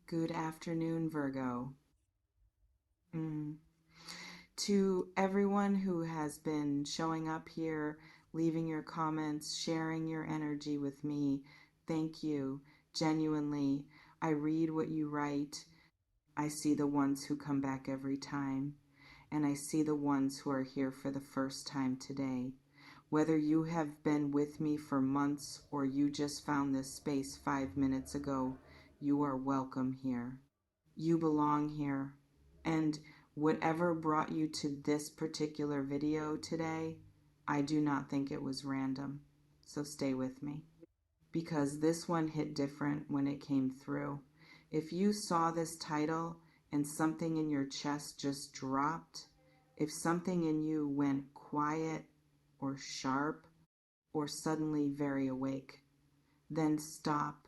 Good afternoon, Virgo. Mm. To everyone who has been showing up here, leaving your comments, sharing your energy with me, thank you. Genuinely, I read what you write. I see the ones who come back every time, and I see the ones who are here for the first time today. Whether you have been with me for months or you just found this space 5 minutes ago, you are welcome here. You belong here. And whatever brought you to this particular video today, I do not think it was random. So stay with me. Because this one hit different when it came through. If you saw this title and something in your chest just dropped, if something in you went quiet or sharp or suddenly very awake, then stop.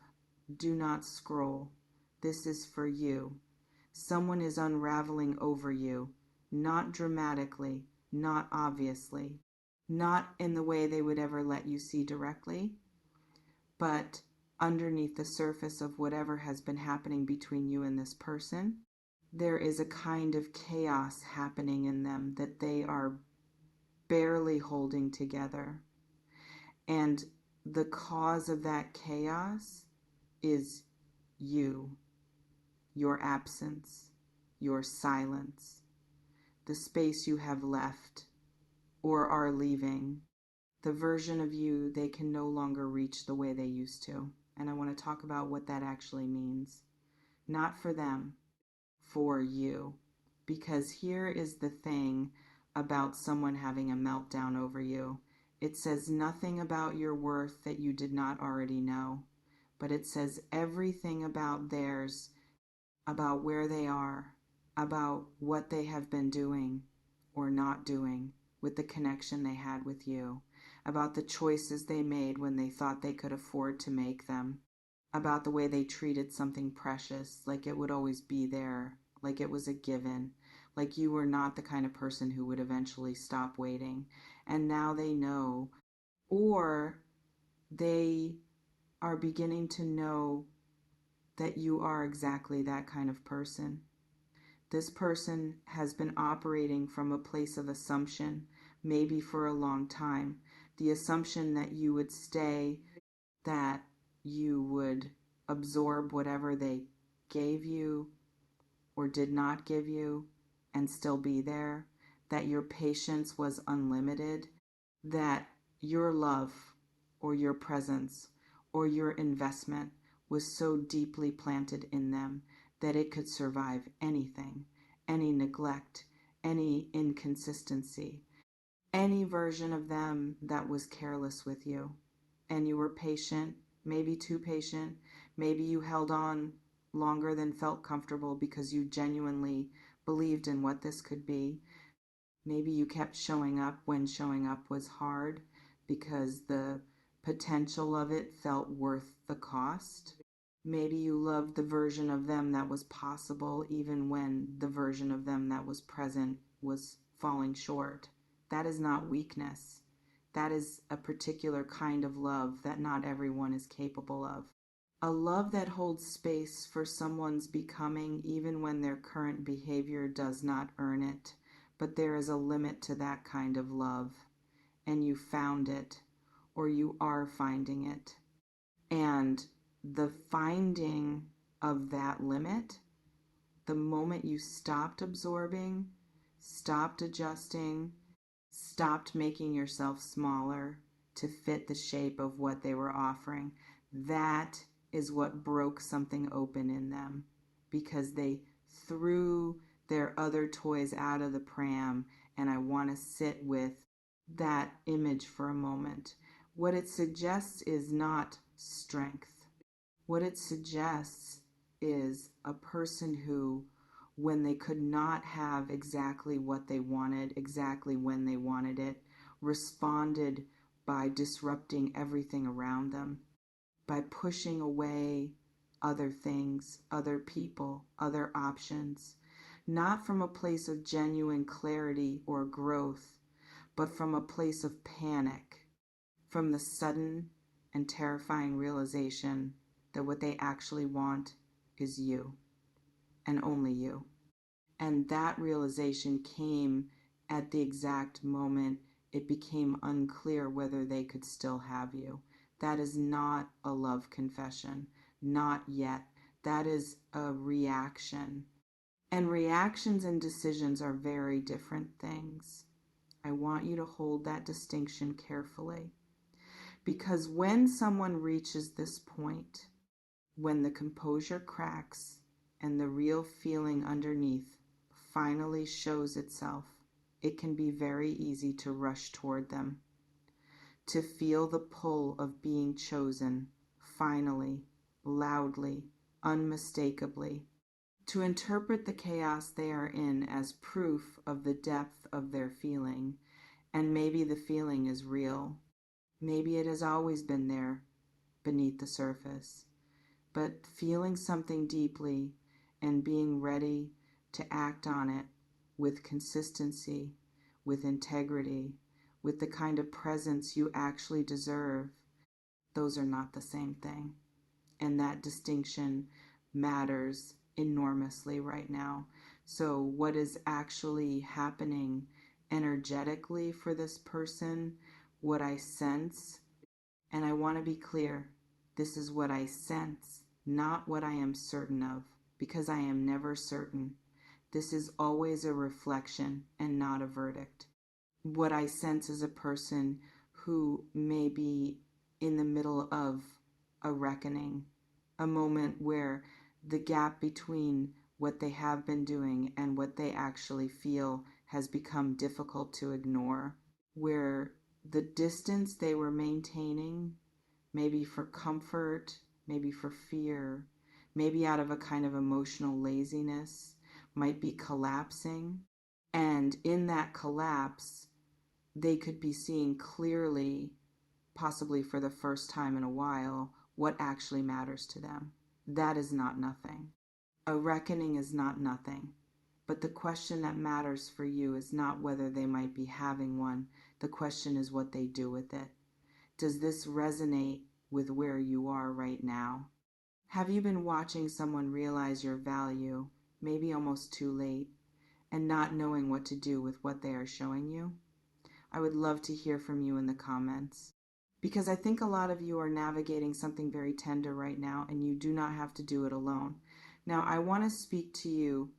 Do not scroll. This is for you. Someone is unraveling over you, not dramatically, not obviously, not in the way they would ever let you see directly, but underneath the surface of whatever has been happening between you and this person, there is a kind of chaos happening in them that they are barely holding together. And the cause of that chaos is you, your absence, your silence, the space you have left or are leaving, the version of you they can no longer reach the way they used to. And I want to talk about what that actually means. Not for them, for you. Because here is the thing about someone having a meltdown over you. It says nothing about your worth that you did not already know, but it says everything about theirs, about where they are, about what they have been doing or not doing with the connection they had with you, about the choices they made when they thought they could afford to make them, about the way they treated something precious like it would always be there, like it was a given, like you were not the kind of person who would eventually stop waiting. And now they know, or they are beginning to know that you are exactly that kind of person. This person has been operating from a place of assumption, maybe for a long time. The assumption that you would stay, that you would absorb whatever they gave you or did not give you and still be there, that your patience was unlimited, that your love or your presence or your investment was so deeply planted in them that it could survive anything, any neglect, any inconsistency, any version of them that was careless with you. And you were patient, maybe too patient, maybe you held on longer than felt comfortable because you genuinely believed in what this could be. Maybe you kept showing up when showing up was hard because the potential of it felt worth the cost. Maybe you loved the version of them that was possible even when the version of them that was present was falling short. That is not weakness. That is a particular kind of love that not everyone is capable of. A love that holds space for someone's becoming even when their current behavior does not earn it. But there is a limit to that kind of love, and you found it, or you are finding it. And the finding of that limit, the moment you stopped absorbing, stopped adjusting, stopped making yourself smaller to fit the shape of what they were offering, that is what broke something open in them, because they threw their other toys out of the pram. And I want to sit with that image for a moment. What it suggests is not strength. What it suggests is a person who, when they could not have exactly what they wanted, exactly when they wanted it, responded by disrupting everything around them, by pushing away other things, other people, other options, not from a place of genuine clarity or growth, but from a place of panic, from the sudden and terrifying realization that what they actually want is you. and only you. And that realization came at the exact moment it became unclear whether they could still have you. That is not a love confession. Not yet. That is a reaction. And reactions and decisions are very different things. I want you to hold that distinction carefully. Because when someone reaches this point, when the composure cracks and the real feeling underneath finally shows itself, it can be very easy to rush toward them, to feel the pull of being chosen, finally, loudly, unmistakably, to interpret the chaos they are in as proof of the depth of their feeling. And maybe the feeling is real. Maybe it has always been there beneath the surface. But feeling something deeply and being ready to act on it with consistency, with integrity, with the kind of presence you actually deserve, those are not the same thing. And that distinction matters enormously right now. So what is actually happening energetically for this person, what I sense, and I want to be clear, this is what I sense, not what I am certain of, because I am never certain. This is always a reflection and not a verdict. What I sense is a person who may be in the middle of a reckoning, a moment where the gap between what they have been doing and what they actually feel has become difficult to ignore, where the distance they were maintaining, maybe for comfort, maybe for fear, maybe out of a kind of emotional laziness, might be collapsing. And in that collapse, they could be seeing clearly, possibly for the first time in a while, what actually matters to them. That is not nothing. A reckoning is not nothing. But the question that matters for you is not whether they might be having one. The question is what they do with it. Does this resonate with where you are right now? Have you been watching someone realize your value, maybe almost too late, and not knowing what to do with what they are showing you? I would love to hear from you in the comments, because I think a lot of you are navigating something very tender right now, and you do not have to do it alone. Now, I want to speak to you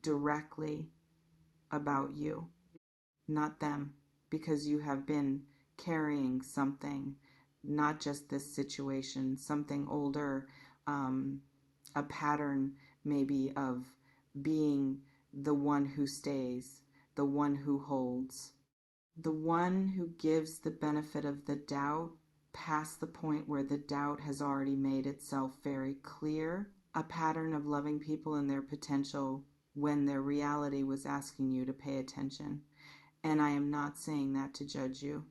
directly about you, not them, because you have been carrying something, not just this situation, something older, a pattern maybe of being the one who stays, the one who holds, the one who gives the benefit of the doubt past the point where the doubt has already made itself very clear, a pattern of loving people and their potential when their reality was asking you to pay attention. And I am not saying that to judge you.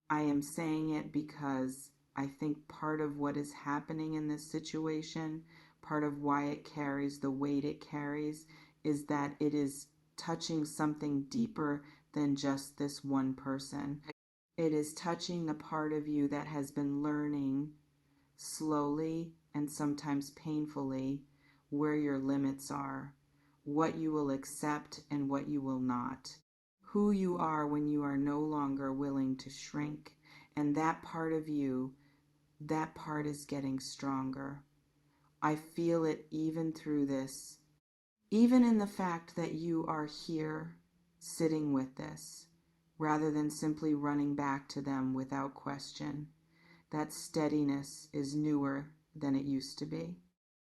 I am saying it because I think part of what is happening in this situation, part of why it carries the weight it carries, is that it is touching something deeper than just this one person. It is touching the part of you that has been learning slowly and sometimes painfully where your limits are, what you will accept and what you will not, who you are when you are no longer willing to shrink. And that part of you, that part is getting stronger. I feel it even through this, even in the fact that you are here sitting with this, rather than simply running back to them without question. That steadiness is newer than it used to be,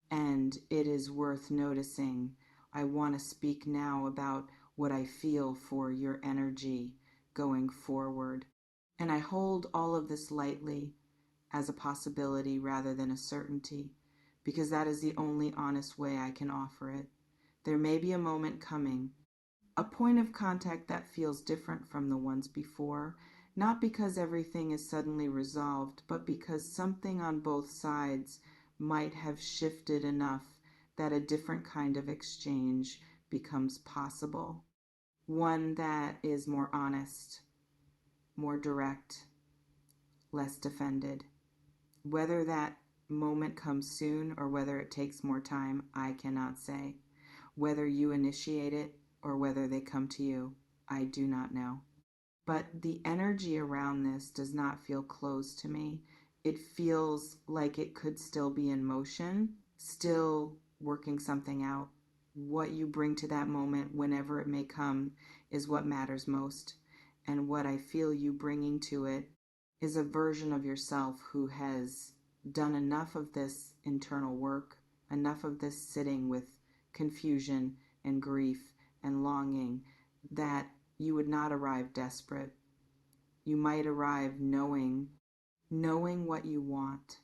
and it is worth noticing. I want to speak now about what I feel for your energy going forward. And I hold all of this lightly as a possibility rather than a certainty, because that is the only honest way I can offer it. There may be a moment coming, a point of contact that feels different from the ones before, not because everything is suddenly resolved, but because something on both sides might have shifted enough that a different kind of exchange becomes possible. One that is more honest, more direct, less defended. Whether that moment comes soon or whether it takes more time, I cannot say. Whether you initiate it or whether they come to you, I do not know. But the energy around this does not feel closed to me. It feels like it could still be in motion, still working something out. What you bring to that moment, whenever it may come, is what matters most. And what I feel you bringing to it is a version of yourself who has done enough of this internal work, enough of this sitting with confusion and grief and longing, that you would not arrive desperate. You might arrive knowing what you want,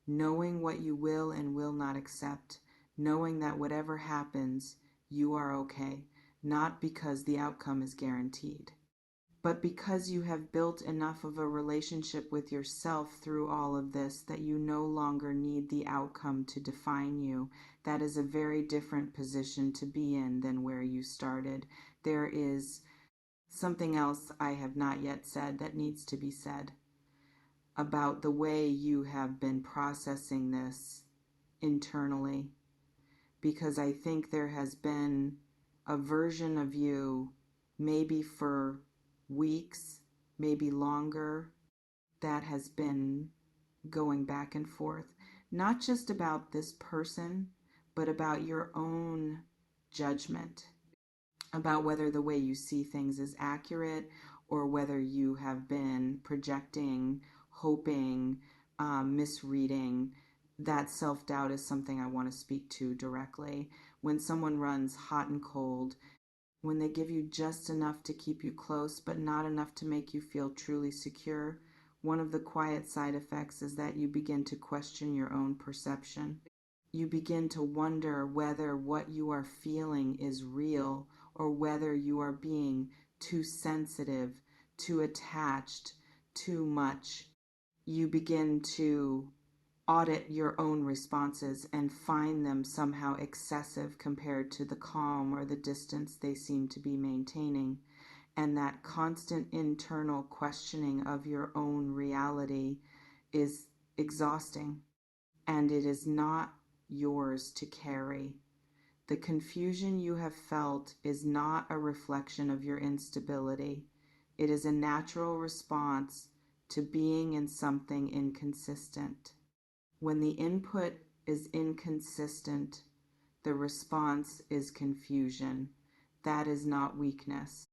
knowing what you will and will not accept, knowing that whatever happens, you are okay, not because the outcome is guaranteed, but because you have built enough of a relationship with yourself through all of this that you no longer need the outcome to define you. That is a very different position to be in than where you started. There is something else I have not yet said that needs to be said about the way you have been processing this internally, because I think there has been a version of you, maybe for weeks, maybe longer, that has been going back and forth, not just about this person, but about your own judgment, about whether the way you see things is accurate or whether you have been projecting, hoping, misreading. That self-doubt is something I want to speak to directly. When someone runs hot and cold, when they give you just enough to keep you close but not enough to make you feel truly secure, one of the quiet side effects is that you begin to question your own perception. You begin to wonder whether what you are feeling is real or whether you are being too sensitive, too attached, too much. You begin to audit your own responses and find them somehow excessive compared to the calm or the distance they seem to be maintaining. And that constant internal questioning of your own reality is exhausting, and it is not yours to carry. The confusion you have felt is not a reflection of your instability. It is a natural response to being in something inconsistent. When the input is inconsistent, the response is confusion. That is not weakness.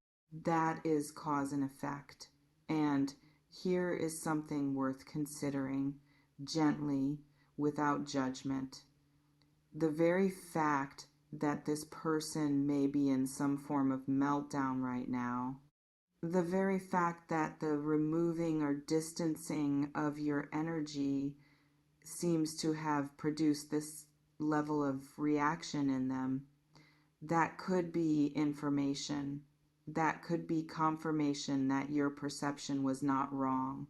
That is cause and effect. And here is something worth considering gently, without judgment. The very fact that this person may be in some form of meltdown right now, the very fact that the removing or distancing of your energy seems to have produced this level of reaction in them, that could be information. That could be confirmation that your perception was not wrong,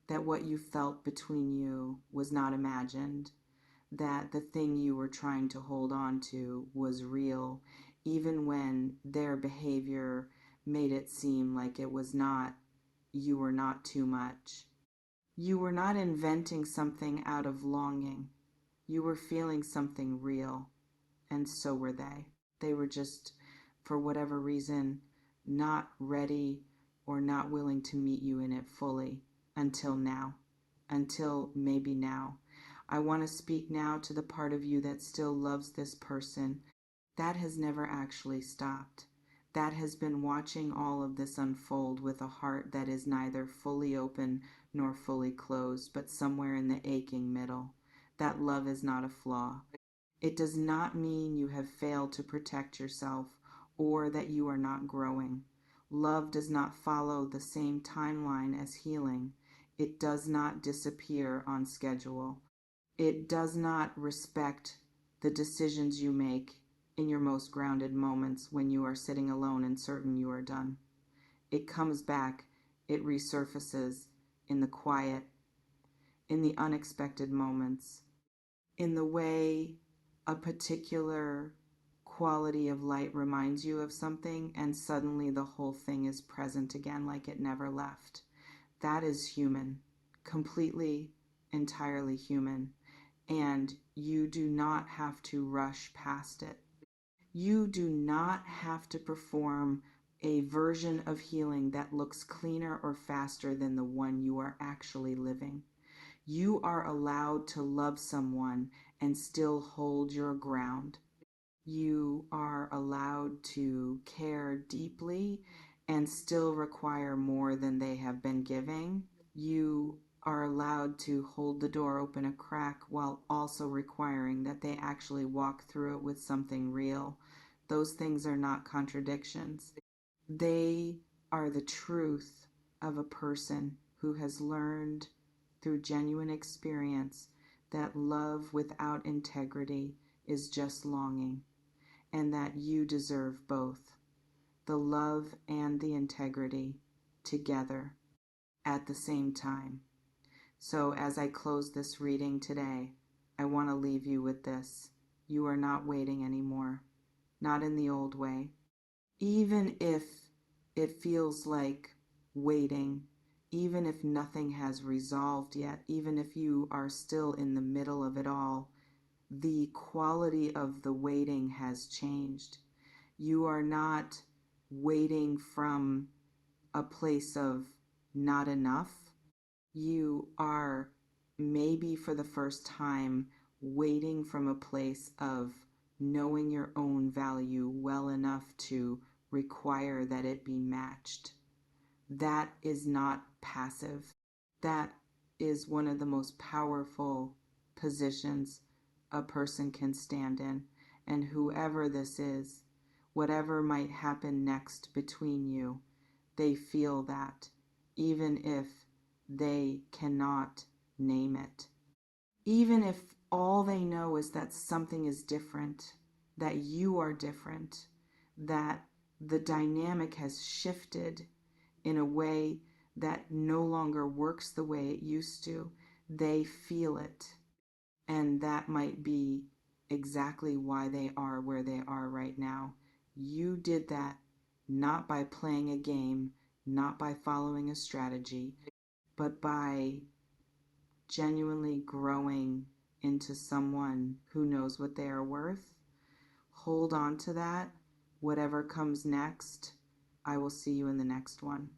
that what you felt between you was not imagined, that the thing you were trying to hold on to was real, even when their behavior made it seem like it was not. You were not too much. You were not inventing something out of longing. You were feeling something real, and so were they. They were just, for whatever reason, not ready or not willing to meet you in it fully until now, until maybe now. I want to speak now to the part of you that still loves this person. That has never actually stopped. That has been watching all of this unfold with a heart that is neither fully open nor fully closed, but somewhere in the aching middle. That love is not a flaw. It does not mean you have failed to protect yourself or that you are not growing. Love does not follow the same timeline as healing. It does not disappear on schedule. It does not respect the decisions you make in your most grounded moments when you are sitting alone and certain you are done. It comes back, it resurfaces in the quiet, in the unexpected moments, in the way a particular quality of light reminds you of something and suddenly the whole thing is present again like it never left. That is human, completely, entirely human, and you do not have to rush past it. You do not have to perform a version of healing that looks cleaner or faster than the one you are actually living. You are allowed to love someone and still hold your ground. You are allowed to care deeply and still require more than they have been giving. You are allowed to hold the door open a crack while also requiring that they actually walk through it with something real. Those things are not contradictions. They are the truth of a person who has learned through genuine experience that love without integrity is just longing, and that you deserve both the love and the integrity together at the same time. So, as I close this reading today, I want to leave you with this. You are not waiting anymore, not in the old way. Even if it feels like waiting, even if nothing has resolved yet, even if you are still in the middle of it all, the quality of the waiting has changed. You are not waiting from a place of not enough. You are maybe for the first time waiting from a place of knowing your own value well enough to require that it be matched. That is not passive. That is one of the most powerful positions a person can stand in. And whoever this is, whatever might happen next between you, they feel that, even if they cannot name it. Even if all they know is that something is different, that you are different, that the dynamic has shifted in a way that no longer works the way it used to, they feel it. And that might be exactly why they are where they are right now. You did that not by playing a game, not by following a strategy, but by genuinely growing into someone who knows what they are worth. Hold on to that. Whatever comes next, I will see you in the next one.